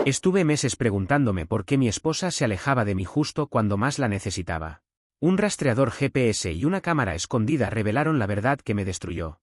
Estuve meses preguntándome por qué mi esposa se alejaba de mí justo cuando más la necesitaba. Un rastreador GPS y una cámara escondida revelaron la verdad que me destruyó.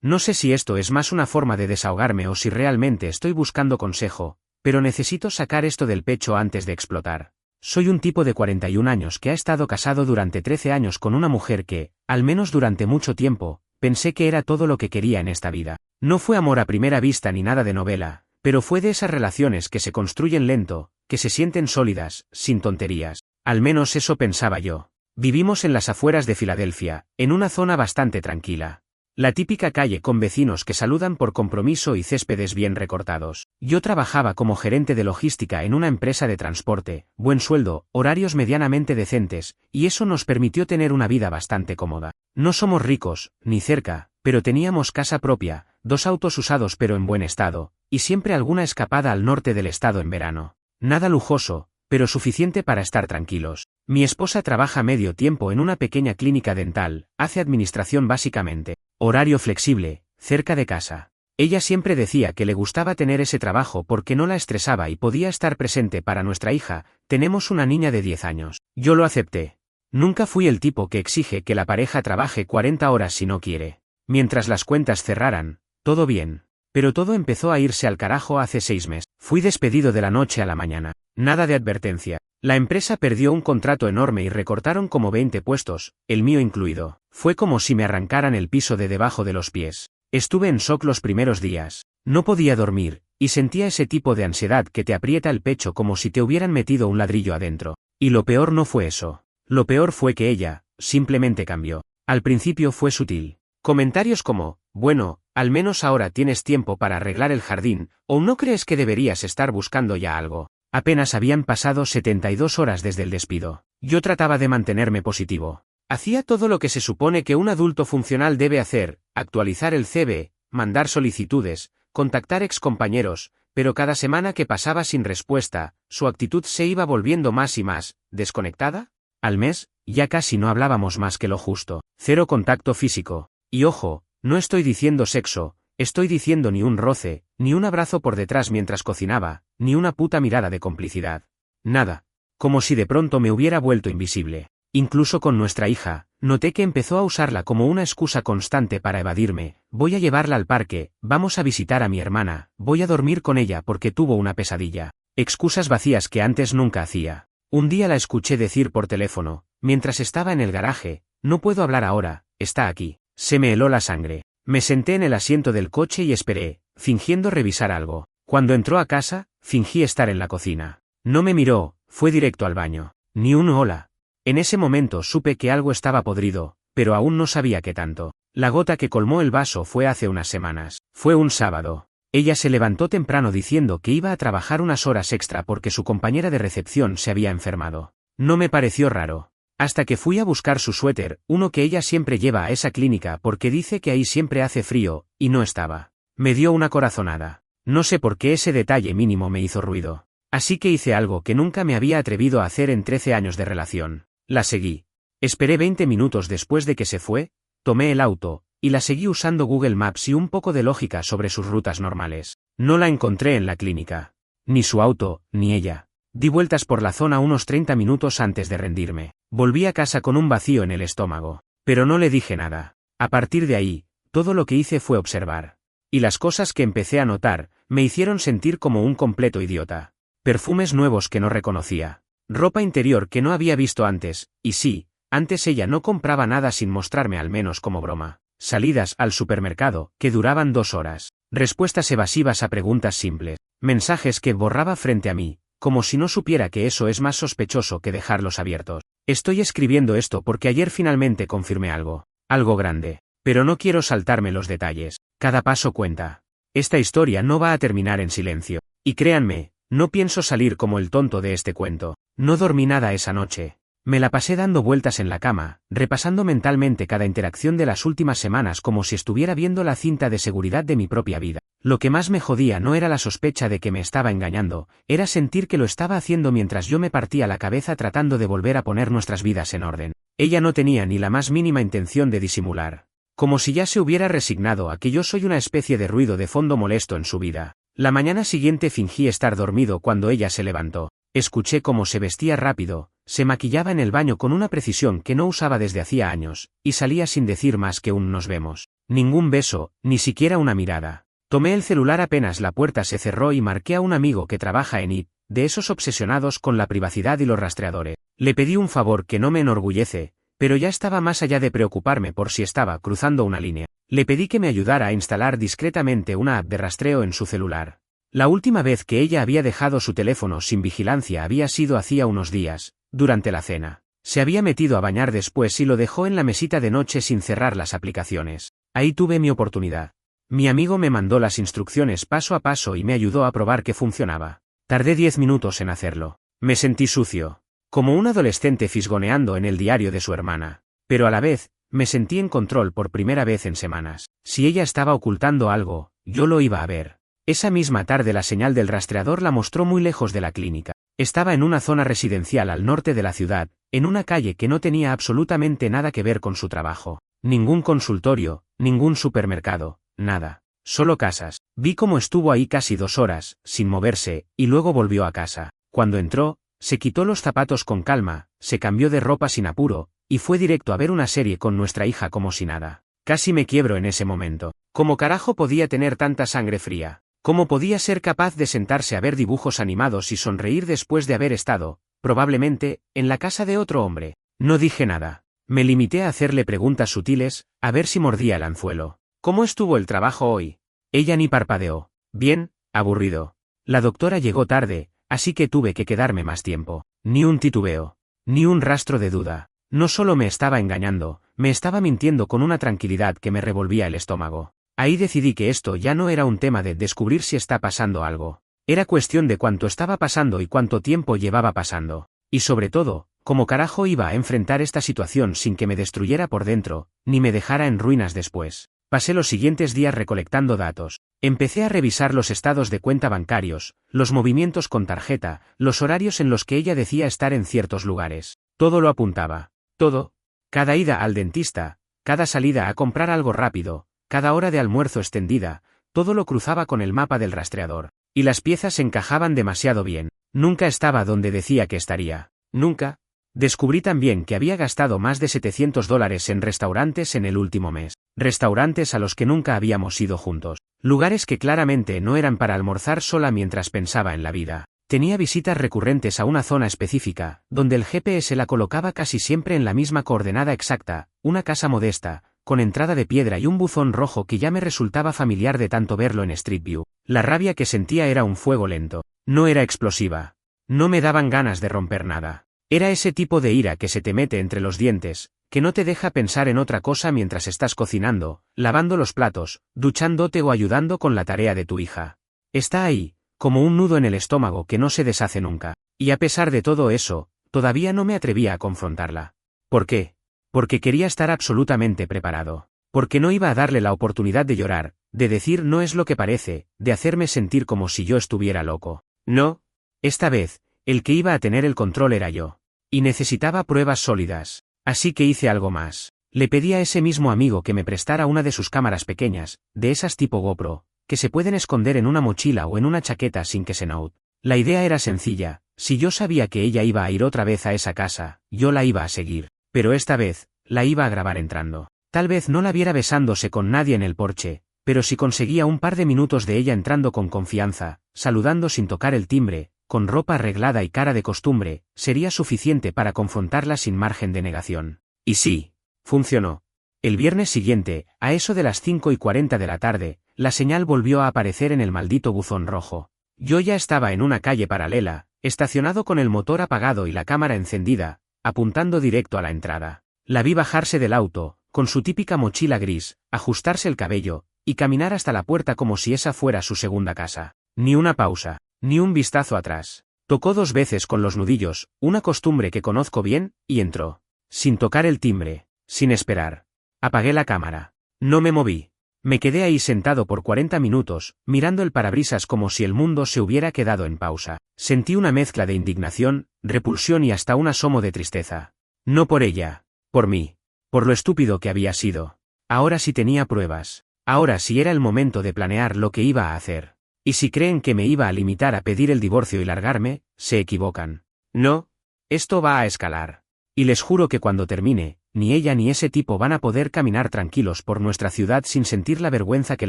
No sé si esto es más una forma de desahogarme o si realmente estoy buscando consejo, pero necesito sacar esto del pecho antes de explotar. Soy un tipo de 41 años que ha estado casado durante 13 años con una mujer que, al menos durante mucho tiempo, pensé que era todo lo que quería en esta vida. No fue amor a primera vista ni nada de novela, pero fue de esas relaciones que se construyen lento, que se sienten sólidas, sin tonterías. Al menos eso pensaba yo. Vivimos en las afueras de Filadelfia, en una zona bastante tranquila. La típica calle con vecinos que saludan por compromiso y céspedes bien recortados. Yo trabajaba como gerente de logística en una empresa de transporte, buen sueldo, horarios medianamente decentes, y eso nos permitió tener una vida bastante cómoda. No somos ricos, ni cerca, pero teníamos casa propia, 2 autos usados pero en buen estado, y siempre alguna escapada al norte del estado en verano. Nada lujoso, pero suficiente para estar tranquilos. Mi esposa trabaja medio tiempo en una pequeña clínica dental, hace administración básicamente. Horario flexible, cerca de casa. Ella siempre decía que le gustaba tener ese trabajo porque no la estresaba y podía estar presente para nuestra hija. Tenemos una niña de 10 años. Yo lo acepté. Nunca fui el tipo que exige que la pareja trabaje 40 horas si no quiere. Mientras las cuentas cerraran, todo bien. Pero todo empezó a irse al carajo hace 6 meses. Fui despedido de la noche a la mañana. Nada de advertencia. La empresa perdió un contrato enorme y recortaron como 20 puestos, el mío incluido. Fue como si me arrancaran el piso de debajo de los pies. Estuve en shock los primeros días. No podía dormir, y sentía ese tipo de ansiedad que te aprieta el pecho como si te hubieran metido un ladrillo adentro. Y lo peor no fue eso. Lo peor fue que ella, simplemente cambió. Al principio fue sutil. Comentarios como, bueno, al menos ahora tienes tiempo para arreglar el jardín, o no crees que deberías estar buscando ya algo. Apenas habían pasado 72 horas desde el despido. Yo trataba de mantenerme positivo. Hacía todo lo que se supone que un adulto funcional debe hacer, actualizar el CV, mandar solicitudes, contactar excompañeros, pero cada semana que pasaba sin respuesta, su actitud se iba volviendo más y más, ¿desconectada? Al mes, ya casi no hablábamos más que lo justo. 0 contacto físico. Y ojo, no estoy diciendo sexo, estoy diciendo ni un roce, ni un abrazo por detrás mientras cocinaba, ni una puta mirada de complicidad. Nada. Como si de pronto me hubiera vuelto invisible. Incluso con nuestra hija, noté que empezó a usarla como una excusa constante para evadirme. Voy a llevarla al parque, vamos a visitar a mi hermana, voy a dormir con ella porque tuvo una pesadilla. Excusas vacías que antes nunca hacía. Un día la escuché decir por teléfono, mientras estaba en el garaje, no puedo hablar ahora, está aquí. Se me heló la sangre. Me senté en el asiento del coche y esperé, fingiendo revisar algo. Cuando entró a casa, fingí estar en la cocina. No me miró, fue directo al baño. Ni un hola. En ese momento supe que algo estaba podrido, pero aún no sabía qué tanto. La gota que colmó el vaso fue hace unas semanas. Fue un sábado. Ella se levantó temprano diciendo que iba a trabajar unas horas extra porque su compañera de recepción se había enfermado. No me pareció raro. Hasta que fui a buscar su suéter, uno que ella siempre lleva a esa clínica porque dice que ahí siempre hace frío, y no estaba. Me dio una corazonada. No sé por qué ese detalle mínimo me hizo ruido. Así que hice algo que nunca me había atrevido a hacer en 13 años de relación. La seguí. Esperé 20 minutos después de que se fue, tomé el auto, y la seguí usando Google Maps y un poco de lógica sobre sus rutas normales. No la encontré en la clínica. Ni su auto, ni ella. Di vueltas por la zona unos 30 minutos antes de rendirme. Volví a casa con un vacío en el estómago. Pero no le dije nada. A partir de ahí, todo lo que hice fue observar. Y las cosas que empecé a notar, me hicieron sentir como un completo idiota. Perfumes nuevos que no reconocía. Ropa interior que no había visto antes, y sí, antes ella no compraba nada sin mostrarme al menos como broma. Salidas al supermercado, que duraban 2 horas. Respuestas evasivas a preguntas simples. Mensajes que borraba frente a mí, como si no supiera que eso es más sospechoso que dejarlos abiertos. Estoy escribiendo esto porque ayer finalmente confirmé algo. Algo grande. Pero no quiero saltarme los detalles. Cada paso cuenta. Esta historia no va a terminar en silencio. Y créanme, no pienso salir como el tonto de este cuento. No dormí nada esa noche. Me la pasé dando vueltas en la cama, repasando mentalmente cada interacción de las últimas semanas como si estuviera viendo la cinta de seguridad de mi propia vida. Lo que más me jodía no era la sospecha de que me estaba engañando, era sentir que lo estaba haciendo mientras yo me partía la cabeza tratando de volver a poner nuestras vidas en orden. Ella no tenía ni la más mínima intención de disimular. Como si ya se hubiera resignado a que yo soy una especie de ruido de fondo molesto en su vida. La mañana siguiente fingí estar dormido cuando ella se levantó. Escuché cómo se vestía rápido, se maquillaba en el baño con una precisión que no usaba desde hacía años, y salía sin decir más que un nos vemos. Ningún beso, ni siquiera una mirada. Tomé el celular apenas la puerta se cerró y marqué a un amigo que trabaja en IT, de esos obsesionados con la privacidad y los rastreadores. Le pedí un favor que no me enorgullece, pero ya estaba más allá de preocuparme por si estaba cruzando una línea. Le pedí que me ayudara a instalar discretamente una app de rastreo en su celular. La última vez que ella había dejado su teléfono sin vigilancia había sido hacía unos días, durante la cena. Se había metido a bañar después y lo dejó en la mesita de noche sin cerrar las aplicaciones. Ahí tuve mi oportunidad. Mi amigo me mandó las instrucciones paso a paso y me ayudó a probar que funcionaba. Tardé 10 minutos en hacerlo. Me sentí sucio, como un adolescente fisgoneando en el diario de su hermana. Pero a la vez, me sentí en control por primera vez en semanas. Si ella estaba ocultando algo, yo lo iba a ver. Esa misma tarde la señal del rastreador la mostró muy lejos de la clínica. Estaba en una zona residencial al norte de la ciudad, en una calle que no tenía absolutamente nada que ver con su trabajo. Ningún consultorio, ningún supermercado, nada. Solo casas. Vi cómo estuvo ahí casi 2 horas, sin moverse, y luego volvió a casa. Cuando entró, se quitó los zapatos con calma, se cambió de ropa sin apuro, y fue directo a ver una serie con nuestra hija como si nada. Casi me quiebro en ese momento. ¿Cómo carajo podía tener tanta sangre fría? ¿Cómo podía ser capaz de sentarse a ver dibujos animados y sonreír después de haber estado, probablemente, en la casa de otro hombre? No dije nada. Me limité a hacerle preguntas sutiles, a ver si mordía el anzuelo. ¿Cómo estuvo el trabajo hoy? Ella ni parpadeó. Bien, aburrido. La doctora llegó tarde, así que tuve que quedarme más tiempo. Ni un titubeo. Ni un rastro de duda. No solo me estaba engañando, me estaba mintiendo con una tranquilidad que me revolvía el estómago. Ahí decidí que esto ya no era un tema de descubrir si está pasando algo. Era cuestión de cuánto estaba pasando y cuánto tiempo llevaba pasando. Y sobre todo, cómo carajo iba a enfrentar esta situación sin que me destruyera por dentro, ni me dejara en ruinas después. Pasé los siguientes días recolectando datos. Empecé a revisar los estados de cuenta bancarios, los movimientos con tarjeta, los horarios en los que ella decía estar en ciertos lugares. Todo lo apuntaba. Todo. Cada ida al dentista, cada salida a comprar algo rápido, cada hora de almuerzo extendida, todo lo cruzaba con el mapa del rastreador. Y las piezas encajaban demasiado bien. Nunca estaba donde decía que estaría. Nunca. Descubrí también que había gastado más de $700 en restaurantes en el último mes. Restaurantes a los que nunca habíamos ido juntos. Lugares que claramente no eran para almorzar sola mientras pensaba en la vida. Tenía visitas recurrentes a una zona específica, donde el GPS la colocaba casi siempre en la misma coordenada exacta, una casa modesta, con entrada de piedra y un buzón rojo que ya me resultaba familiar de tanto verlo en Street View. La rabia que sentía era un fuego lento. No era explosiva. No me daban ganas de romper nada. Era ese tipo de ira que se te mete entre los dientes, que no te deja pensar en otra cosa mientras estás cocinando, lavando los platos, duchándote o ayudando con la tarea de tu hija. Está ahí, como un nudo en el estómago que no se deshace nunca. Y a pesar de todo eso, todavía no me atrevía a confrontarla. ¿Por qué? Porque quería estar absolutamente preparado. Porque no iba a darle la oportunidad de llorar, de decir no es lo que parece, de hacerme sentir como si yo estuviera loco. No. Esta vez, el que iba a tener el control era yo. Y necesitaba pruebas sólidas. Así que hice algo más. Le pedí a ese mismo amigo que me prestara una de sus cámaras pequeñas, de esas tipo GoPro, que se pueden esconder en una mochila o en una chaqueta sin que se note. La idea era sencilla. Si yo sabía que ella iba a ir otra vez a esa casa, yo la iba a seguir. Pero esta vez, la iba a grabar entrando. Tal vez no la viera besándose con nadie en el porche, pero si conseguía un par de minutos de ella entrando con confianza, saludando sin tocar el timbre, con ropa arreglada y cara de costumbre, sería suficiente para confrontarla sin margen de negación. Y sí, funcionó. El viernes siguiente, a eso de las 5:40 de la tarde, la señal volvió a aparecer en el maldito buzón rojo. Yo ya estaba en una calle paralela, estacionado con el motor apagado y la cámara encendida, apuntando directo a la entrada. La vi bajarse del auto, con su típica mochila gris, ajustarse el cabello, y caminar hasta la puerta como si esa fuera su segunda casa. Ni una pausa, ni un vistazo atrás. Tocó 2 veces con los nudillos, una costumbre que conozco bien, y entró. Sin tocar el timbre, sin esperar. Apagué la cámara. No me moví. Me quedé ahí sentado por 40 minutos, mirando el parabrisas como si el mundo se hubiera quedado en pausa. Sentí una mezcla de indignación, repulsión y hasta un asomo de tristeza. No por ella, por mí. Por lo estúpido que había sido. Ahora sí tenía pruebas. Ahora sí era el momento de planear lo que iba a hacer. Y si creen que me iba a limitar a pedir el divorcio y largarme, se equivocan. No, esto va a escalar. Y les juro que cuando termine, ni ella ni ese tipo van a poder caminar tranquilos por nuestra ciudad sin sentir la vergüenza que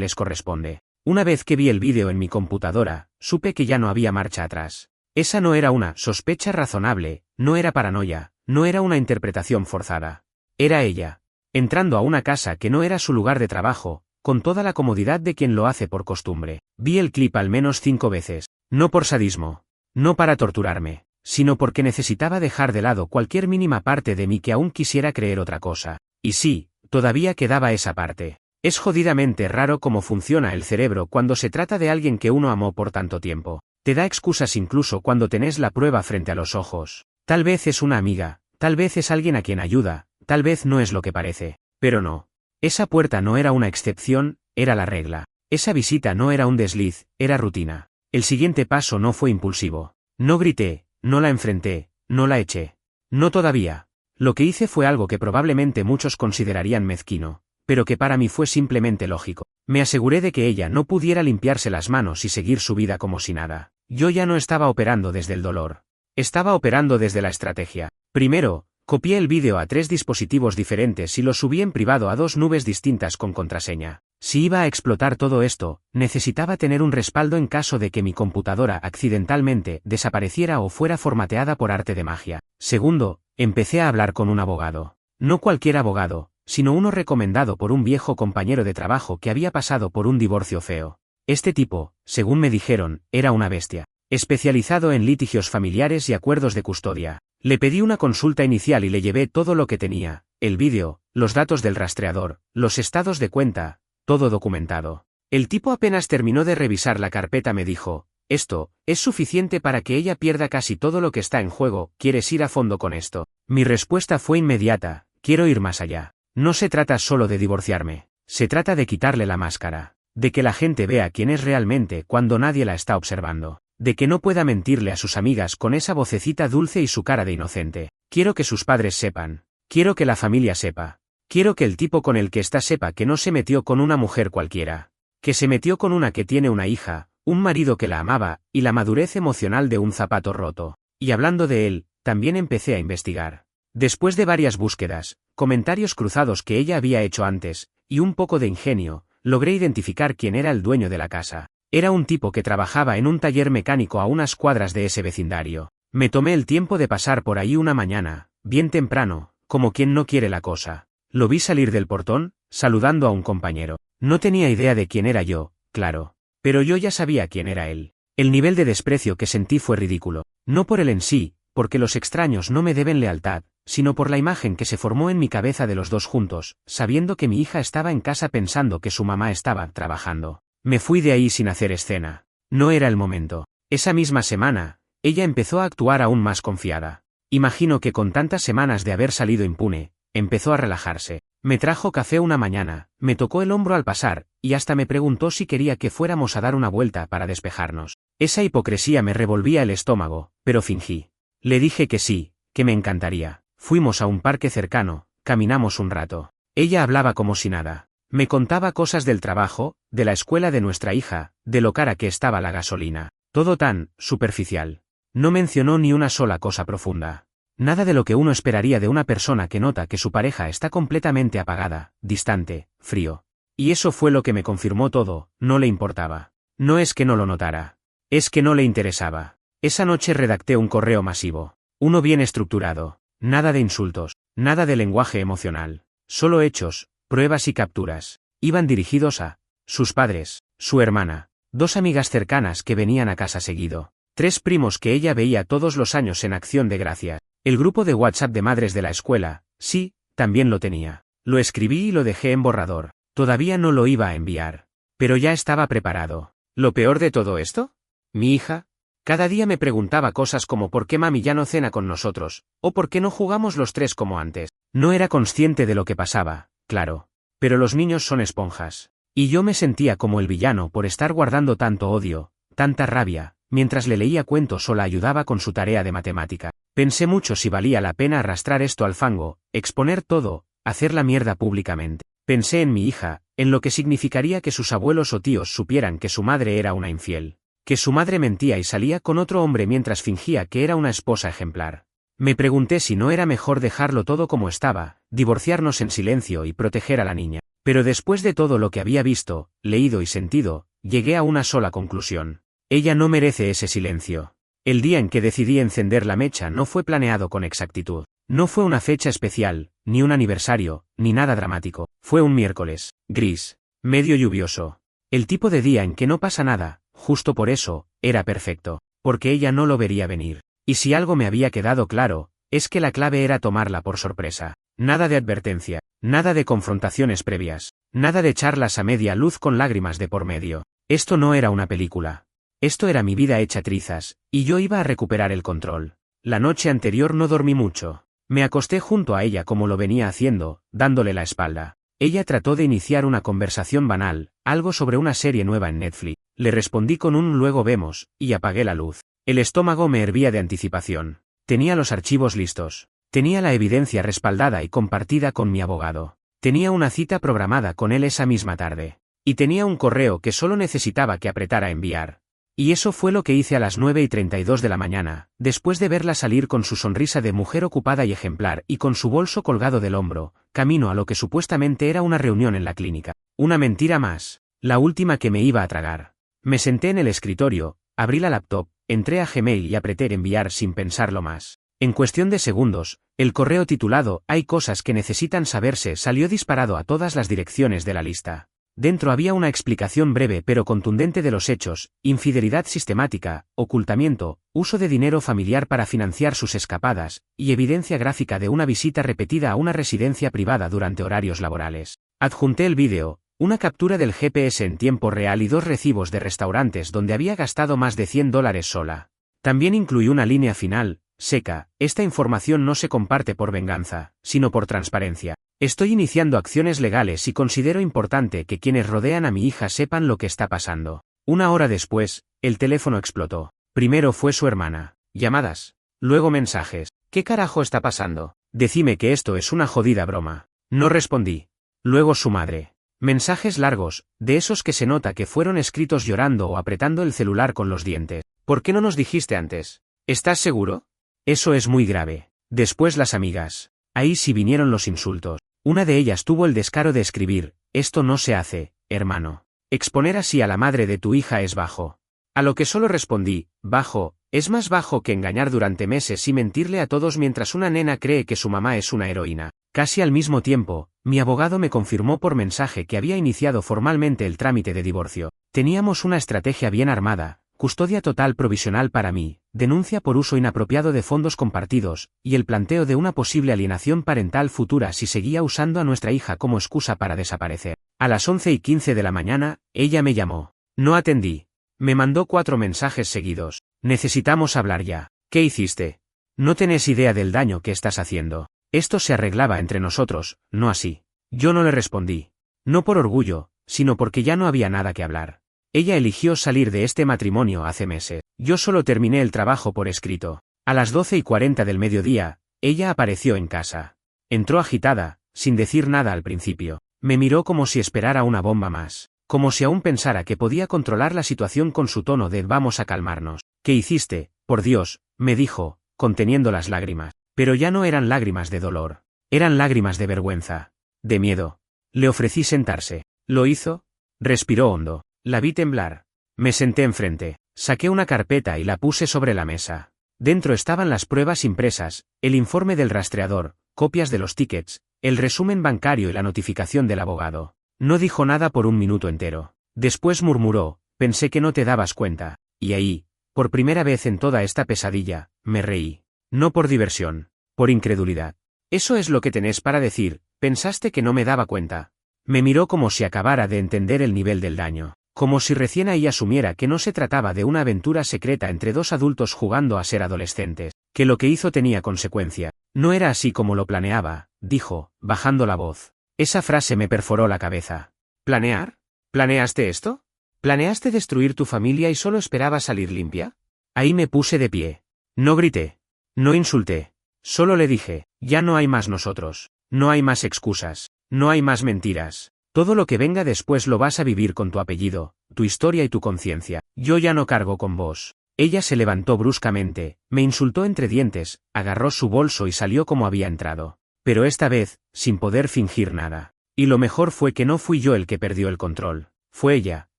les corresponde. Una vez que vi el vídeo en mi computadora, supe que ya no había marcha atrás. Esa no era una sospecha razonable, no era paranoia, no era una interpretación forzada. Era ella, entrando a una casa que no era su lugar de trabajo, con toda la comodidad de quien lo hace por costumbre. Vi el clip al menos 5 veces, no por sadismo, no para torturarme, sino porque necesitaba dejar de lado cualquier mínima parte de mí que aún quisiera creer otra cosa. Y sí, todavía quedaba esa parte. Es jodidamente raro cómo funciona el cerebro cuando se trata de alguien que uno amó por tanto tiempo. Te da excusas incluso cuando tenés la prueba frente a los ojos. Tal vez es una amiga, tal vez es alguien a quien ayuda, tal vez no es lo que parece. Pero no. Esa puerta no era una excepción, era la regla. Esa visita no era un desliz, era rutina. El siguiente paso no fue impulsivo. No grité, no la enfrenté, no la eché. No todavía. Lo que hice fue algo que probablemente muchos considerarían mezquino, pero que para mí fue simplemente lógico. Me aseguré de que ella no pudiera limpiarse las manos y seguir su vida como si nada. Yo ya no estaba operando desde el dolor. Estaba operando desde la estrategia. Primero, copié el vídeo a 3 dispositivos diferentes y lo subí en privado a 2 nubes distintas con contraseña. Si iba a explotar todo esto, necesitaba tener un respaldo en caso de que mi computadora accidentalmente desapareciera o fuera formateada por arte de magia. Segundo, empecé a hablar con un abogado. No cualquier abogado, sino uno recomendado por un viejo compañero de trabajo que había pasado por un divorcio feo. Este tipo, según me dijeron, era una bestia, especializado en litigios familiares y acuerdos de custodia. Le pedí una consulta inicial y le llevé todo lo que tenía, el vídeo, los datos del rastreador, los estados de cuenta, todo documentado. El tipo apenas terminó de revisar la carpeta me dijo, esto, es suficiente para que ella pierda casi todo lo que está en juego, ¿quieres ir a fondo con esto? Mi respuesta fue inmediata, quiero ir más allá. No se trata solo de divorciarme, se trata de quitarle la máscara, de que la gente vea quién es realmente cuando nadie la está observando, de que no pueda mentirle a sus amigas con esa vocecita dulce y su cara de inocente. Quiero que sus padres sepan, quiero que la familia sepa, quiero que el tipo con el que está sepa que no se metió con una mujer cualquiera, que se metió con una que tiene una hija, un marido que la amaba, y la madurez emocional de un zapato roto. Y hablando de él, también empecé a investigar. Después de varias búsquedas, comentarios cruzados que ella había hecho antes, y un poco de ingenio, logré identificar quién era el dueño de la casa. Era un tipo que trabajaba en un taller mecánico a unas cuadras de ese vecindario. Me tomé el tiempo de pasar por ahí una mañana, bien temprano, como quien no quiere la cosa. Lo vi salir del portón, saludando a un compañero. No tenía idea de quién era yo, claro. Pero yo ya sabía quién era él. El nivel de desprecio que sentí fue ridículo. No por él en sí, porque los extraños no me deben lealtad, sino por la imagen que se formó en mi cabeza de los dos juntos, sabiendo que mi hija estaba en casa pensando que su mamá estaba trabajando. Me fui de ahí sin hacer escena. No era el momento. Esa misma semana, ella empezó a actuar aún más confiada. Imagino que con tantas semanas de haber salido impune, empezó a relajarse. Me trajo café una mañana, me tocó el hombro al pasar, y hasta me preguntó si quería que fuéramos a dar una vuelta para despejarnos. Esa hipocresía me revolvía el estómago, pero fingí. Le dije que sí, que me encantaría. Fuimos a un parque cercano, caminamos un rato. Ella hablaba como si nada. Me contaba cosas del trabajo, de la escuela de nuestra hija, de lo cara que estaba la gasolina. Todo tan superficial. No mencionó ni una sola cosa profunda. Nada de lo que uno esperaría de una persona que nota que su pareja está completamente apagada, distante, frío. Y eso fue lo que me confirmó todo, no le importaba. No es que no lo notara. Es que no le interesaba. Esa noche redacté un correo masivo. Uno bien estructurado. Nada de insultos, nada de lenguaje emocional. Solo hechos, pruebas y capturas. Iban dirigidos a sus padres, su hermana, 2 amigas cercanas que venían a casa seguido, 3 primos que ella veía todos los años en Acción de Gracias. El grupo de WhatsApp de madres de la escuela, sí, también lo tenía. Lo escribí y lo dejé en borrador. Todavía no lo iba a enviar. Pero ya estaba preparado. ¿Lo peor de todo esto? Mi hija. Cada día me preguntaba cosas como por qué mami ya no cena con nosotros, o por qué no jugamos los 3 como antes. No era consciente de lo que pasaba, claro. Pero los niños son esponjas. Y yo me sentía como el villano por estar guardando tanto odio, tanta rabia. Mientras le leía cuentos o la ayudaba con su tarea de matemática. Pensé mucho si valía la pena arrastrar esto al fango, exponer todo, hacer la mierda públicamente. Pensé en mi hija, en lo que significaría que sus abuelos o tíos supieran que su madre era una infiel, que su madre mentía y salía con otro hombre mientras fingía que era una esposa ejemplar. Me pregunté si no era mejor dejarlo todo como estaba, divorciarnos en silencio y proteger a la niña. Pero después de todo lo que había visto, leído y sentido, llegué a una sola conclusión. Ella no merece ese silencio. El día en que decidí encender la mecha no fue planeado con exactitud. No fue una fecha especial, ni un aniversario, ni nada dramático. Fue un miércoles, gris, medio lluvioso. El tipo de día en que no pasa nada, justo por eso, era perfecto, porque ella no lo vería venir. Y si algo me había quedado claro, es que la clave era tomarla por sorpresa. Nada de advertencia, nada de confrontaciones previas, nada de charlas a media luz con lágrimas de por medio. Esto no era una película. Esto era mi vida hecha trizas, y yo iba a recuperar el control. La noche anterior no dormí mucho. Me acosté junto a ella como lo venía haciendo, dándole la espalda. Ella trató de iniciar una conversación banal, algo sobre una serie nueva en Netflix. Le respondí con un luego vemos, y apagué la luz. El estómago me hervía de anticipación. Tenía los archivos listos. Tenía la evidencia respaldada y compartida con mi abogado. Tenía una cita programada con él esa misma tarde. Y tenía un correo que solo necesitaba que apretara enviar. Y eso fue lo que hice a las 9:32 de la mañana, después de verla salir con su sonrisa de mujer ocupada y ejemplar y con su bolso colgado del hombro, camino a lo que supuestamente era una reunión en la clínica. Una mentira más, la última que me iba a tragar. Me senté en el escritorio, abrí la laptop, entré a Gmail y apreté enviar sin pensarlo más. En cuestión de segundos, el correo titulado «Hay cosas que necesitan saberse» salió disparado a todas las direcciones de la lista. Dentro había una explicación breve pero contundente de los hechos: infidelidad sistemática, ocultamiento, uso de dinero familiar para financiar sus escapadas, y evidencia gráfica de una visita repetida a una residencia privada durante horarios laborales. Adjunté el vídeo, una captura del GPS en tiempo real y 2 recibos de restaurantes donde había gastado más de $100 sola. También incluí una línea final, seca: esta información no se comparte por venganza, sino por transparencia. Estoy iniciando acciones legales y considero importante que quienes rodean a mi hija sepan lo que está pasando. 1 hora después, el teléfono explotó. Primero fue su hermana. Llamadas. Luego mensajes. ¿Qué carajo está pasando? Decime que esto es una jodida broma. No respondí. Luego su madre. Mensajes largos, de esos que se nota que fueron escritos llorando o apretando el celular con los dientes. ¿Por qué no nos dijiste antes? ¿Estás seguro? Eso es muy grave. Después las amigas. Ahí sí vinieron los insultos. Una de ellas tuvo el descaro de escribir: «Esto no se hace, hermano. Exponer así a la madre de tu hija es bajo». A lo que solo respondí: «Bajo, es más bajo que engañar durante meses y mentirle a todos mientras una nena cree que su mamá es una heroína». Casi al mismo tiempo, mi abogado me confirmó por mensaje que había iniciado formalmente el trámite de divorcio. Teníamos una estrategia bien armada: custodia total provisional para mí, denuncia por uso inapropiado de fondos compartidos, y el planteo de una posible alienación parental futura si seguía usando a nuestra hija como excusa para desaparecer. A las 11:15 de la mañana, ella me llamó. No atendí. Me mandó 4 mensajes seguidos. «Necesitamos hablar ya. ¿Qué hiciste? No tenés idea del daño que estás haciendo. Esto se arreglaba entre nosotros, no así». Yo no le respondí. No por orgullo, sino porque ya no había nada que hablar. Ella eligió salir de este matrimonio hace meses. Yo solo terminé el trabajo por escrito. A las 12:40 del mediodía, ella apareció en casa. Entró agitada, sin decir nada al principio. Me miró como si esperara una bomba más. Como si aún pensara que podía controlar la situación con su tono de «vamos a calmarnos». «¿Qué hiciste, por Dios?», me dijo, conteniendo las lágrimas. Pero ya no eran lágrimas de dolor. Eran lágrimas de vergüenza. De miedo. Le ofrecí sentarse. ¿Lo hizo? Respiró hondo. La vi temblar. Me senté enfrente. Saqué una carpeta y la puse sobre la mesa. Dentro estaban las pruebas impresas, el informe del rastreador, copias de los tickets, el resumen bancario y la notificación del abogado. No dijo nada por 1 minuto entero. Después murmuró: «Pensé que no te dabas cuenta». Y ahí, por primera vez en toda esta pesadilla, me reí. No por diversión, por incredulidad. «¿Eso es lo que tenés para decir? ¿Pensaste que no me daba cuenta?». Me miró como si acabara de entender el nivel del daño. Como si recién ahí asumiera que no se trataba de una aventura secreta entre 2 adultos jugando a ser adolescentes, que lo que hizo tenía consecuencia. «No era así como lo planeaba», dijo, bajando la voz. Esa frase me perforó la cabeza. ¿Planear? ¿Planeaste esto? ¿Planeaste destruir tu familia y solo esperabas salir limpia? Ahí me puse de pie. No grité. No insulté. Solo le dije: «Ya no hay más nosotros. No hay más excusas. No hay más mentiras. Todo lo que venga después lo vas a vivir con tu apellido, tu historia y tu conciencia. Yo ya no cargo con vos. Ella se levantó bruscamente, me insultó entre dientes, agarró su bolso y salió como había entrado. Pero esta vez, sin poder fingir nada. Y lo mejor fue que no fui yo el que perdió el control. Fue ella.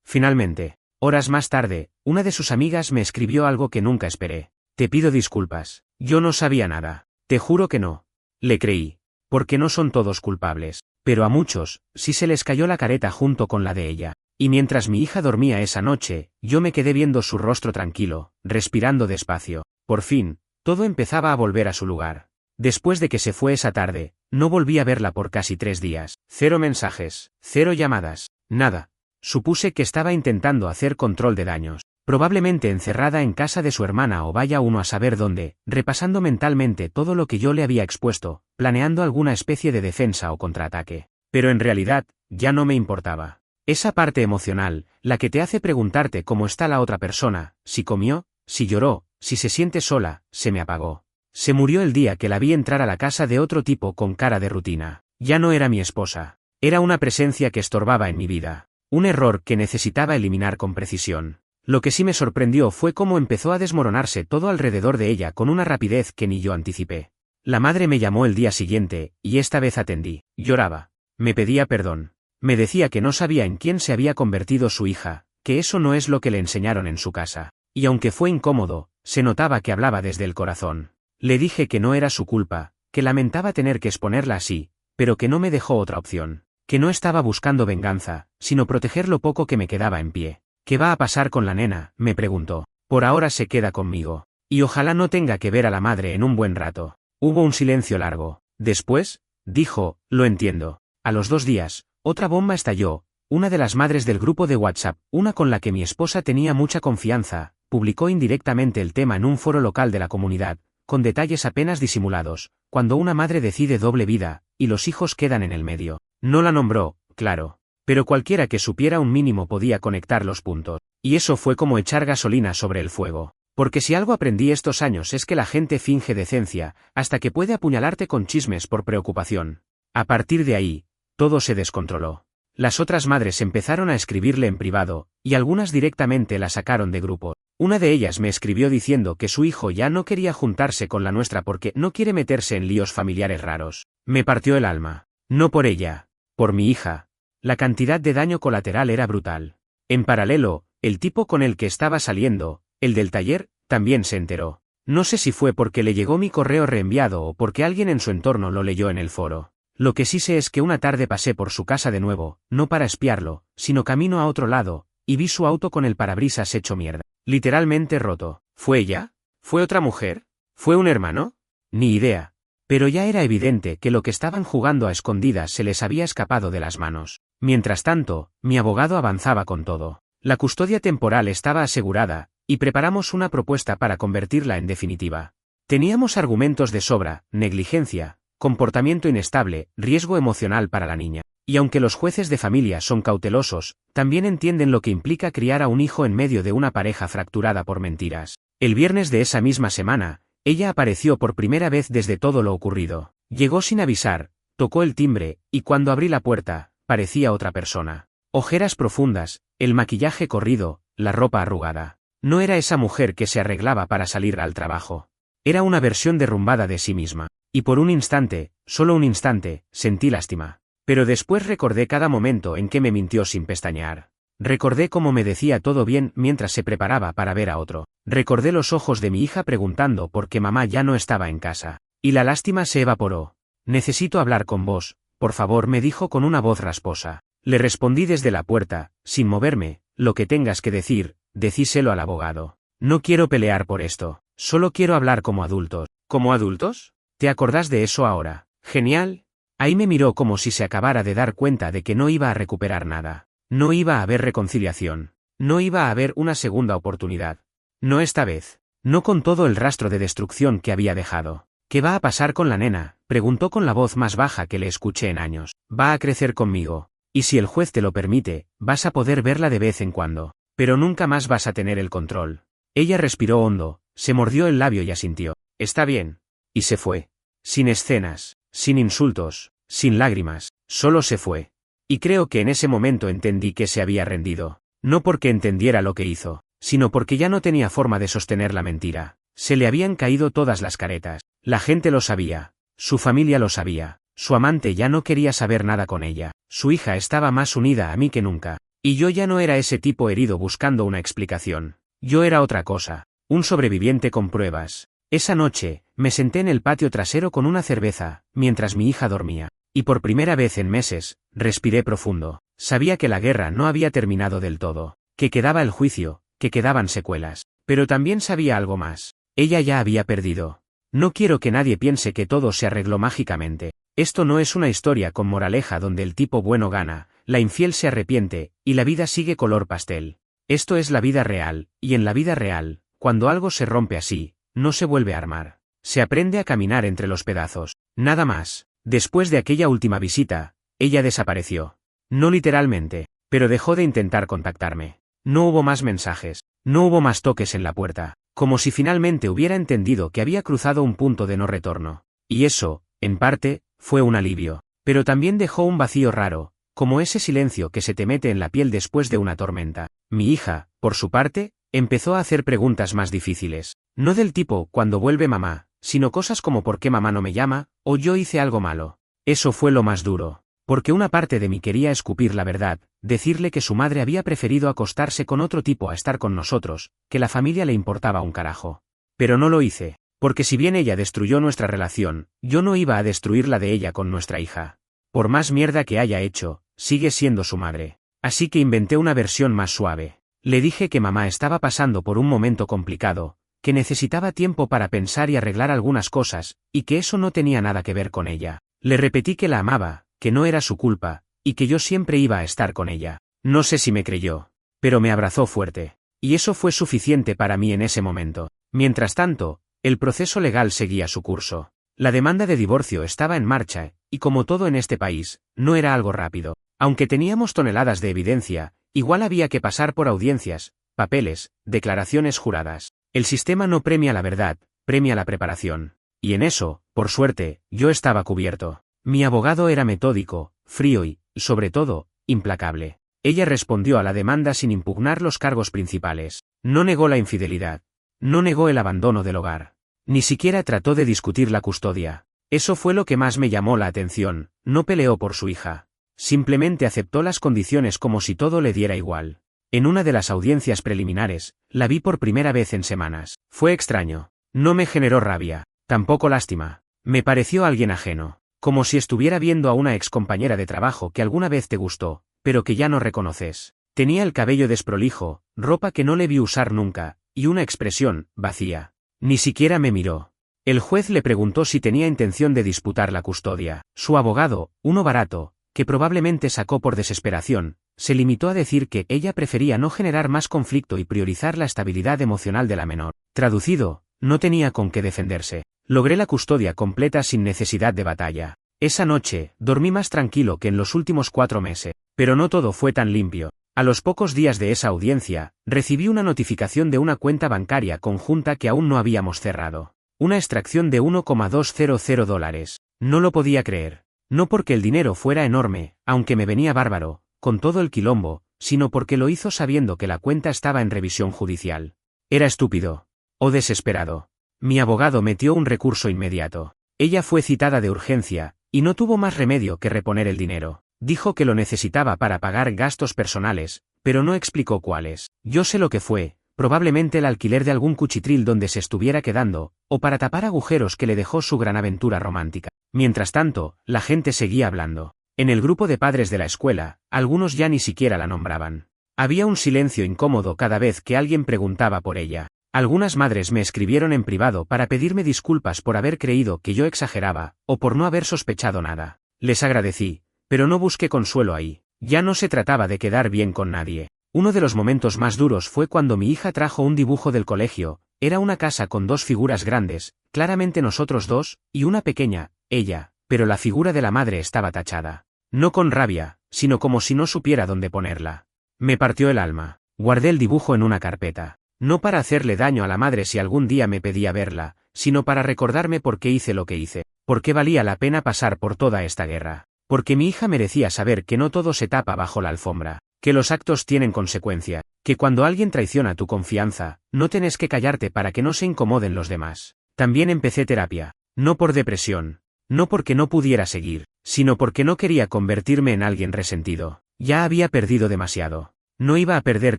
Finalmente, horas más tarde, una de sus amigas me escribió algo que nunca esperé. Te pido disculpas. Yo no sabía nada. Te juro que no. Le creí. Porque no son todos culpables. Pero a muchos, sí se les cayó la careta junto con la de ella. Y mientras mi hija dormía esa noche, yo me quedé viendo su rostro tranquilo, respirando despacio. Por fin, todo empezaba a volver a su lugar. Después de que se fue esa tarde, no volví a verla por casi 3 días. 0 mensajes, 0 llamadas, nada. Supuse que estaba intentando hacer control de daños. Probablemente encerrada en casa de su hermana o vaya uno a saber dónde, repasando mentalmente todo lo que yo le había expuesto, planeando alguna especie de defensa o contraataque. Pero en realidad, ya no me importaba. Esa parte emocional, la que te hace preguntarte cómo está la otra persona, si comió, si lloró, si se siente sola, se me apagó. Se murió el día que la vi entrar a la casa de otro tipo con cara de rutina. Ya no era mi esposa. Era una presencia que estorbaba en mi vida. Un error que necesitaba eliminar con precisión. Lo que sí me sorprendió fue cómo empezó a desmoronarse todo alrededor de ella con una rapidez que ni yo anticipé. La madre me llamó el día siguiente, y esta vez atendí. Lloraba. Me pedía perdón. Me decía que no sabía en quién se había convertido su hija, que eso no es lo que le enseñaron en su casa. Y aunque fue incómodo, se notaba que hablaba desde el corazón. Le dije que no era su culpa, que lamentaba tener que exponerla así, pero que no me dejó otra opción. Que no estaba buscando venganza, sino proteger lo poco que me quedaba en pie. ¿Qué va a pasar con la nena?, me preguntó. Por ahora se queda conmigo. Y ojalá no tenga que ver a la madre en un buen rato. Hubo un silencio largo. Después, dijo, lo entiendo. A los 2 días, otra bomba estalló. Una de las madres del grupo de WhatsApp, una con la que mi esposa tenía mucha confianza, publicó indirectamente el tema en un foro local de la comunidad, con detalles apenas disimulados, cuando una madre decide doble vida, y los hijos quedan en el medio. No la nombró, claro. Pero cualquiera que supiera un mínimo podía conectar los puntos. Y eso fue como echar gasolina sobre el fuego. Porque si algo aprendí estos años es que la gente finge decencia, hasta que puede apuñalarte con chismes por preocupación. A partir de ahí, todo se descontroló. Las otras madres empezaron a escribirle en privado, y algunas directamente la sacaron de grupo. Una de ellas me escribió diciendo que su hijo ya no quería juntarse con la nuestra porque no quiere meterse en líos familiares raros. Me partió el alma. No por ella, por mi hija. La cantidad de daño colateral era brutal. En paralelo, el tipo con el que estaba saliendo, el del taller, también se enteró. No sé si fue porque le llegó mi correo reenviado o porque alguien en su entorno lo leyó en el foro. Lo que sí sé es que una tarde pasé por su casa de nuevo, no para espiarlo, sino camino a otro lado, y vi su auto con el parabrisas hecho mierda. Literalmente roto. ¿Fue ella? ¿Fue otra mujer? ¿Fue un hermano? Ni idea. Pero ya era evidente que lo que estaban jugando a escondidas se les había escapado de las manos. Mientras tanto, mi abogado avanzaba con todo. La custodia temporal estaba asegurada, y preparamos una propuesta para convertirla en definitiva. Teníamos argumentos de sobra, negligencia, comportamiento inestable, riesgo emocional para la niña. Y aunque los jueces de familia son cautelosos, también entienden lo que implica criar a un hijo en medio de una pareja fracturada por mentiras. El viernes de esa misma semana, ella apareció por primera vez desde todo lo ocurrido. Llegó sin avisar, tocó el timbre, y cuando abrí la puerta, parecía otra persona. Ojeras profundas, el maquillaje corrido, la ropa arrugada. No era esa mujer que se arreglaba para salir al trabajo. Era una versión derrumbada de sí misma. Y por un instante, solo un instante, sentí lástima. Pero después recordé cada momento en que me mintió sin pestañear. Recordé cómo me decía todo bien mientras se preparaba para ver a otro. Recordé los ojos de mi hija preguntando por qué mamá ya no estaba en casa. Y la lástima se evaporó. Necesito hablar con vos, por favor, me dijo con una voz rasposa. Le respondí desde la puerta, sin moverme, lo que tengas que decir, decíselo al abogado. No quiero pelear por esto, solo quiero hablar como adultos. ¿Como adultos? ¿Te acordás de eso ahora? Genial. Ahí me miró como si se acabara de dar cuenta de que no iba a recuperar nada. No iba a haber reconciliación. No iba a haber una segunda oportunidad. No esta vez. No con todo el rastro de destrucción que había dejado. ¿Qué va a pasar con la nena?, preguntó con la voz más baja que le escuché en años. Va a crecer conmigo. Y si el juez te lo permite, vas a poder verla de vez en cuando. Pero nunca más vas a tener el control. Ella respiró hondo, se mordió el labio y asintió. Está bien. Y se fue. Sin escenas, sin insultos, sin lágrimas, solo se fue. Y creo que en ese momento entendí que se había rendido. No porque entendiera lo que hizo, sino porque ya no tenía forma de sostener la mentira. Se le habían caído todas las caretas. La gente lo sabía. Su familia lo sabía. Su amante ya no quería saber nada con ella. Su hija estaba más unida a mí que nunca. Y yo ya no era ese tipo herido buscando una explicación. Yo era otra cosa. Un sobreviviente con pruebas. Esa noche, me senté en el patio trasero con una cerveza, mientras mi hija dormía. Y por primera vez en meses, respiré profundo. Sabía que la guerra no había terminado del todo. Que quedaba el juicio, que quedaban secuelas. Pero también sabía algo más. Ella ya había perdido. No quiero que nadie piense que todo se arregló mágicamente. Esto no es una historia con moraleja donde el tipo bueno gana, la infiel se arrepiente, y la vida sigue color pastel. Esto es la vida real, y en la vida real, cuando algo se rompe así, no se vuelve a armar. Se aprende a caminar entre los pedazos. Nada más. Después de aquella última visita, ella desapareció. No literalmente, pero dejó de intentar contactarme. No hubo más mensajes. No hubo más toques en la puerta. Como si finalmente hubiera entendido que había cruzado un punto de no retorno. Y eso, en parte, fue un alivio. Pero también dejó un vacío raro, como ese silencio que se te mete en la piel después de una tormenta. Mi hija, por su parte, empezó a hacer preguntas más difíciles. No del tipo «¿cuándo vuelve mamá?», sino cosas como «¿por qué mamá no me llama?», o «yo hice algo malo». Eso fue lo más duro. Porque una parte de mí quería escupir la verdad, decirle que su madre había preferido acostarse con otro tipo a estar con nosotros, que la familia le importaba un carajo. Pero no lo hice, porque si bien ella destruyó nuestra relación, yo no iba a destruir la de ella con nuestra hija. Por más mierda que haya hecho, sigue siendo su madre. Así que inventé una versión más suave. Le dije que mamá estaba pasando por un momento complicado, que necesitaba tiempo para pensar y arreglar algunas cosas, y que eso no tenía nada que ver con ella. Le repetí que la amaba, que no era su culpa, y que yo siempre iba a estar con ella. No sé si me creyó, pero me abrazó fuerte. Y eso fue suficiente para mí en ese momento. Mientras tanto, el proceso legal seguía su curso. La demanda de divorcio estaba en marcha, y como todo en este país, no era algo rápido. Aunque teníamos toneladas de evidencia, igual había que pasar por audiencias, papeles, declaraciones juradas. El sistema no premia la verdad, premia la preparación. Y en eso, por suerte, yo estaba cubierto. Mi abogado era metódico, frío y, sobre todo, implacable. Ella respondió a la demanda sin impugnar los cargos principales. No negó la infidelidad. No negó el abandono del hogar. Ni siquiera trató de discutir la custodia. Eso fue lo que más me llamó la atención. No peleó por su hija. Simplemente aceptó las condiciones como si todo le diera igual. En una de las audiencias preliminares, la vi por primera vez en semanas. Fue extraño. No me generó rabia. Tampoco lástima. Me pareció alguien ajeno. Como si estuviera viendo a una excompañera de trabajo que alguna vez te gustó, pero que ya no reconoces. Tenía el cabello desprolijo, ropa que no le vi usar nunca, y una expresión vacía. Ni siquiera me miró. El juez le preguntó si tenía intención de disputar la custodia. Su abogado, uno barato, que probablemente sacó por desesperación, se limitó a decir que ella prefería no generar más conflicto y priorizar la estabilidad emocional de la menor. Traducido, no tenía con qué defenderse. Logré la custodia completa sin necesidad de batalla. Esa noche, dormí más tranquilo que en los últimos 4 meses. Pero no todo fue tan limpio. A los pocos días de esa audiencia, recibí una notificación de una cuenta bancaria conjunta que aún no habíamos cerrado. Una extracción de $1,200. No lo podía creer. No porque el dinero fuera enorme, aunque me venía bárbaro, con todo el quilombo, sino porque lo hizo sabiendo que la cuenta estaba en revisión judicial. Era estúpido. O desesperado. Mi abogado metió un recurso inmediato. Ella fue citada de urgencia, y no tuvo más remedio que reponer el dinero. Dijo que lo necesitaba para pagar gastos personales, pero no explicó cuáles. Yo sé lo que fue, probablemente el alquiler de algún cuchitril donde se estuviera quedando, o para tapar agujeros que le dejó su gran aventura romántica. Mientras tanto, la gente seguía hablando. En el grupo de padres de la escuela, algunos ya ni siquiera la nombraban. Había un silencio incómodo cada vez que alguien preguntaba por ella. Algunas madres me escribieron en privado para pedirme disculpas por haber creído que yo exageraba, o por no haber sospechado nada. Les agradecí, pero no busqué consuelo ahí. Ya no se trataba de quedar bien con nadie. Uno de los momentos más duros fue cuando mi hija trajo un dibujo del colegio. Era una casa con 2 figuras grandes, claramente nosotros 2, y una pequeña, ella, pero la figura de la madre estaba tachada. No con rabia, sino como si no supiera dónde ponerla. Me partió el alma. Guardé el dibujo en una carpeta. No para hacerle daño a la madre si algún día me pedía verla, sino para recordarme por qué hice lo que hice, por qué valía la pena pasar por toda esta guerra. Porque mi hija merecía saber que no todo se tapa bajo la alfombra, que los actos tienen consecuencia, que cuando alguien traiciona tu confianza, no tienes que callarte para que no se incomoden los demás. También empecé terapia, no por depresión, no porque no pudiera seguir, sino porque no quería convertirme en alguien resentido. Ya había perdido demasiado. No iba a perder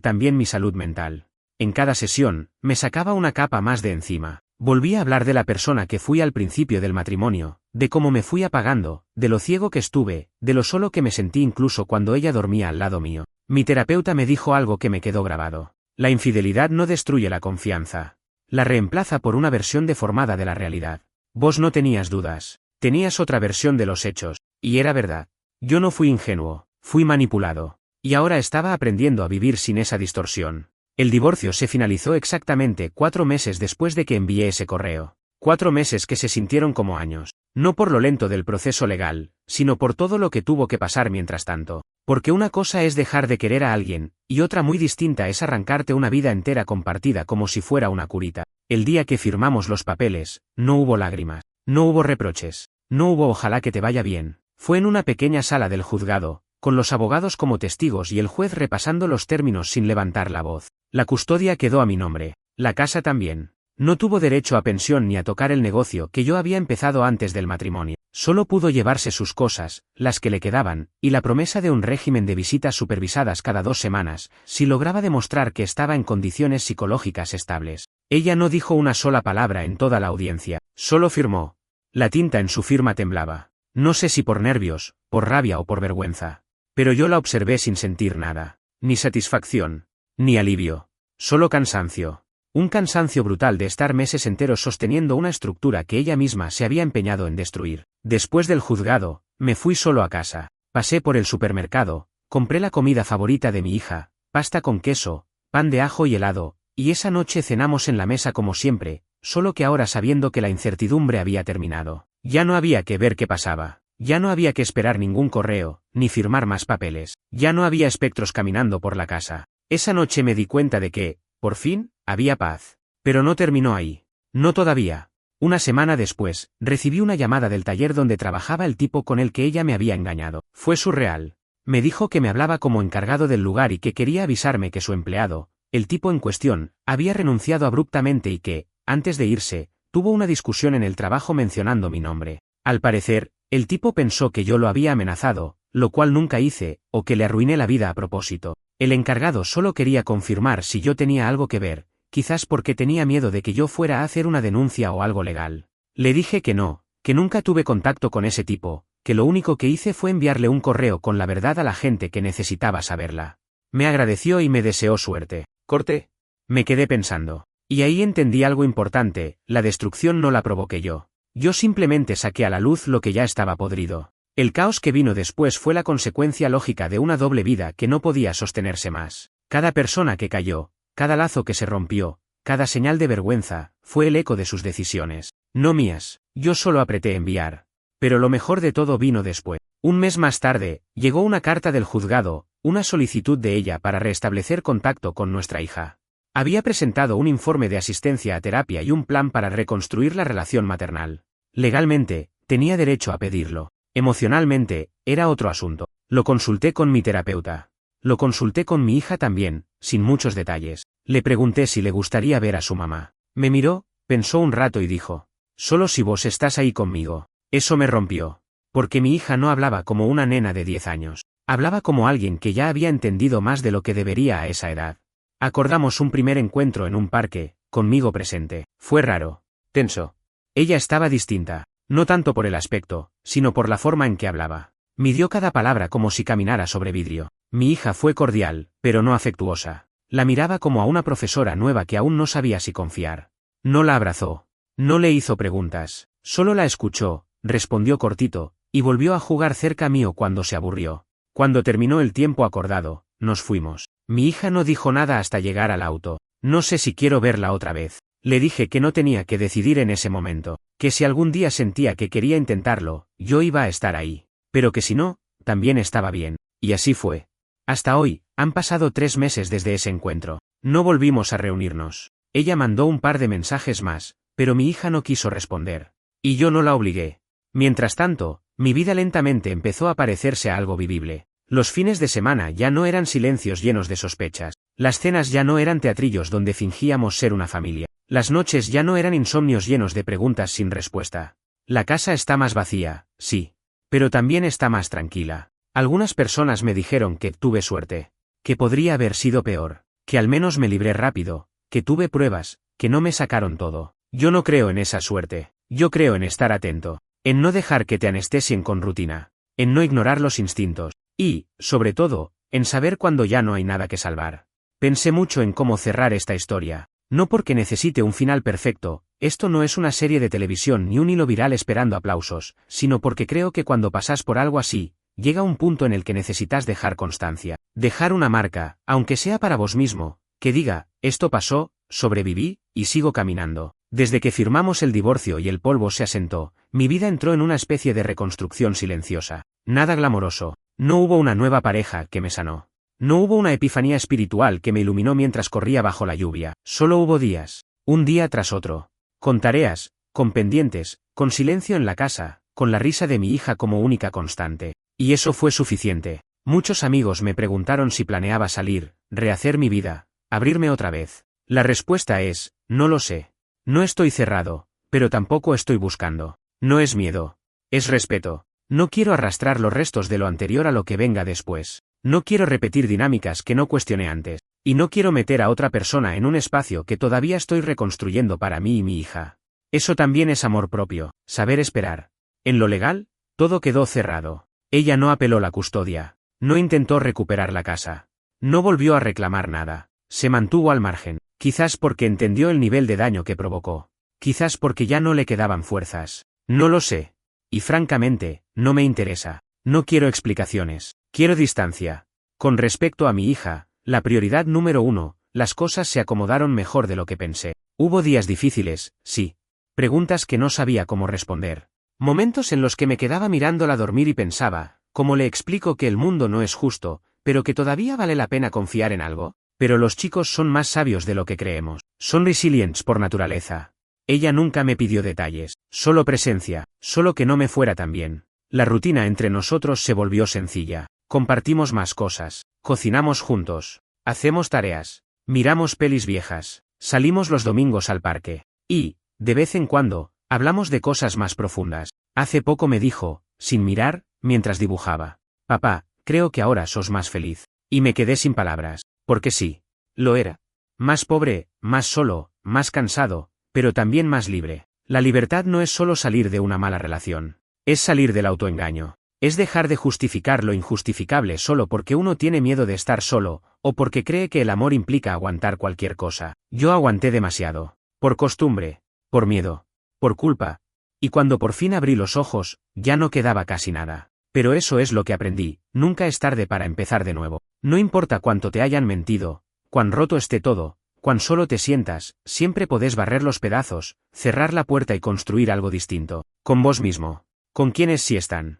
también mi salud mental. En cada sesión, me sacaba una capa más de encima. Volví a hablar de la persona que fui al principio del matrimonio, de cómo me fui apagando, de lo ciego que estuve, de lo solo que me sentí incluso cuando ella dormía al lado mío. Mi terapeuta me dijo algo que me quedó grabado. La infidelidad no destruye la confianza. La reemplaza por una versión deformada de la realidad. Vos no tenías dudas. Tenías otra versión de los hechos, y era verdad. Yo no fui ingenuo, fui manipulado. Y ahora estaba aprendiendo a vivir sin esa distorsión. El divorcio se finalizó exactamente 4 meses después de que envié ese correo. 4 meses que se sintieron como años. No por lo lento del proceso legal, sino por todo lo que tuvo que pasar mientras tanto. Porque una cosa es dejar de querer a alguien, y otra muy distinta es arrancarte una vida entera compartida como si fuera una curita. El día que firmamos los papeles, no hubo lágrimas, no hubo reproches, no hubo ojalá que te vaya bien. Fue en una pequeña sala del juzgado, con los abogados como testigos y el juez repasando los términos sin levantar la voz. La custodia quedó a mi nombre, la casa también. No tuvo derecho a pensión ni a tocar el negocio que yo había empezado antes del matrimonio. Solo pudo llevarse sus cosas, las que le quedaban, y la promesa de un régimen de visitas supervisadas cada 2 semanas, si lograba demostrar que estaba en condiciones psicológicas estables. Ella no dijo una sola palabra en toda la audiencia, solo firmó. La tinta en su firma temblaba. No sé si por nervios, por rabia o por vergüenza. Pero yo la observé sin sentir nada. Ni satisfacción, ni alivio. Solo cansancio. Un cansancio brutal de estar meses enteros sosteniendo una estructura que ella misma se había empeñado en destruir. Después del juzgado, me fui solo a casa. Pasé por el supermercado, compré la comida favorita de mi hija, pasta con queso, pan de ajo y helado, y esa noche cenamos en la mesa como siempre, solo que ahora sabiendo que la incertidumbre había terminado. Ya no había que ver qué pasaba. Ya no había que esperar ningún correo, ni firmar más papeles. Ya no había espectros caminando por la casa. Esa noche me di cuenta de que, por fin, había paz. Pero no terminó ahí. No todavía. Una semana después, recibí una llamada del taller donde trabajaba el tipo con el que ella me había engañado. Fue surreal. Me dijo que me hablaba como encargado del lugar y que quería avisarme que su empleado, el tipo en cuestión, había renunciado abruptamente y que, antes de irse, tuvo una discusión en el trabajo mencionando mi nombre. Al parecer, el tipo pensó que yo lo había amenazado, lo cual nunca hice, o que le arruiné la vida a propósito. El encargado solo quería confirmar si yo tenía algo que ver, quizás porque tenía miedo de que yo fuera a hacer una denuncia o algo legal. Le dije que no, que nunca tuve contacto con ese tipo, que lo único que hice fue enviarle un correo con la verdad a la gente que necesitaba saberla. Me agradeció y me deseó suerte. Corté. Me quedé pensando. Y ahí entendí algo importante, la destrucción no la provoqué yo. Yo simplemente saqué a la luz lo que ya estaba podrido. El caos que vino después fue la consecuencia lógica de una doble vida que no podía sostenerse más. Cada persona que cayó, cada lazo que se rompió, cada señal de vergüenza, fue el eco de sus decisiones, no mías. Yo solo apreté enviar. Pero lo mejor de todo vino después. Un mes más tarde, llegó una carta del juzgado, una solicitud de ella para restablecer contacto con nuestra hija. Había presentado un informe de asistencia a terapia y un plan para reconstruir la relación maternal. Legalmente, tenía derecho a pedirlo. Emocionalmente, era otro asunto. Lo consulté con mi terapeuta. Lo consulté con mi hija también, sin muchos detalles. Le pregunté si le gustaría ver a su mamá. Me miró, pensó un rato y dijo: solo si vos estás ahí conmigo. Eso me rompió. Porque mi hija no hablaba como una nena de 10 años. Hablaba como alguien que ya había entendido más de lo que debería a esa edad. Acordamos un primer encuentro en un parque, conmigo presente. Fue raro. Tenso. Ella estaba distinta. No tanto por el aspecto, sino por la forma en que hablaba. Midió cada palabra como si caminara sobre vidrio. Mi hija fue cordial, pero no afectuosa. La miraba como a una profesora nueva que aún no sabía si confiar. No la abrazó. No le hizo preguntas. Solo la escuchó, respondió cortito, y volvió a jugar cerca mío cuando se aburrió. Cuando terminó el tiempo acordado, nos fuimos. Mi hija no dijo nada hasta llegar al auto. No sé si quiero verla otra vez. Le dije que no tenía que decidir en ese momento, que si algún día sentía que quería intentarlo, yo iba a estar ahí. Pero que si no, también estaba bien. Y así fue. Hasta hoy, han pasado 3 meses desde ese encuentro. No volvimos a reunirnos. Ella mandó un par de mensajes más, pero mi hija no quiso responder. Y yo no la obligué. Mientras tanto, Mi vida lentamente empezó a parecerse a algo vivible. Los fines de semana ya no eran silencios llenos de sospechas. Las cenas ya no eran teatrillos donde fingíamos ser una familia. Las noches ya no eran insomnios llenos de preguntas sin respuesta. La casa está más vacía, sí. Pero también está más tranquila. Algunas personas me dijeron que tuve suerte. Que podría haber sido peor. Que al menos me libré rápido. Que tuve pruebas. Que no me sacaron todo. Yo no creo en esa suerte. Yo creo en estar atento. En no dejar que te anestesien con rutina. En no ignorar los instintos. Y, sobre todo, en saber cuando ya no hay nada que salvar. Pensé mucho en cómo cerrar esta historia. No porque necesite un final perfecto, esto no es una serie de televisión ni un hilo viral esperando aplausos, sino porque creo que cuando pasas por algo así, llega un punto en el que necesitas dejar constancia, dejar una marca, aunque sea para vos mismo, que diga, esto pasó, sobreviví, y sigo caminando. Desde que firmamos el divorcio y el polvo se asentó, mi vida entró en una especie de reconstrucción silenciosa. Nada glamoroso. No hubo una nueva pareja que me sanó. No hubo una epifanía espiritual que me iluminó mientras corría bajo la lluvia. Solo hubo días, un día tras otro. Con tareas, con pendientes, con silencio en la casa, con la risa de mi hija como única constante. Y eso fue suficiente. Muchos amigos me preguntaron si planeaba salir, rehacer mi vida, abrirme otra vez. La respuesta es, no lo sé. No estoy cerrado, pero tampoco estoy buscando. No es miedo. Es respeto. No quiero arrastrar los restos de lo anterior a lo que venga después. No quiero repetir dinámicas que no cuestioné antes. Y no quiero meter a otra persona en un espacio que todavía estoy reconstruyendo para mí y mi hija. Eso también es amor propio, saber esperar. En lo legal, todo quedó cerrado. Ella no apeló la custodia. No intentó recuperar la casa. No volvió a reclamar nada. Se mantuvo al margen. Quizás porque entendió el nivel de daño que provocó. Quizás porque ya no le quedaban fuerzas. No lo sé. Y francamente, no me interesa. No quiero explicaciones. Quiero distancia. Con respecto a mi hija, la prioridad número 1, las cosas se acomodaron mejor de lo que pensé. Hubo días difíciles, sí. Preguntas que no sabía cómo responder. Momentos en los que me quedaba mirándola dormir y pensaba, ¿cómo le explico que el mundo no es justo, pero que todavía vale la pena confiar en algo? Pero los chicos son más sabios de lo que creemos. Son resilientes por naturaleza. Ella nunca me pidió detalles, solo presencia, solo que no me fuera tan bien. La rutina entre nosotros se volvió sencilla. Compartimos más cosas, cocinamos juntos, hacemos tareas, miramos pelis viejas, salimos los domingos al parque. Y, de vez en cuando, hablamos de cosas más profundas. Hace poco me dijo, sin mirar, mientras dibujaba: papá, creo que ahora sos más feliz. Y me quedé sin palabras, porque sí, lo era. Más pobre, más solo, más cansado, pero también más libre. La libertad no es solo salir de una mala relación. Es salir del autoengaño. Es dejar de justificar lo injustificable solo porque uno tiene miedo de estar solo, o porque cree que el amor implica aguantar cualquier cosa. Yo aguanté demasiado. Por costumbre. Por miedo. Por culpa. Y cuando por fin abrí los ojos, ya no quedaba casi nada. Pero eso es lo que aprendí, nunca es tarde para empezar de nuevo. No importa cuánto te hayan mentido, cuán roto esté todo, cuán solo te sientas, siempre podés barrer los pedazos, cerrar la puerta y construir algo distinto. Con vos mismo. Con quienes sí están.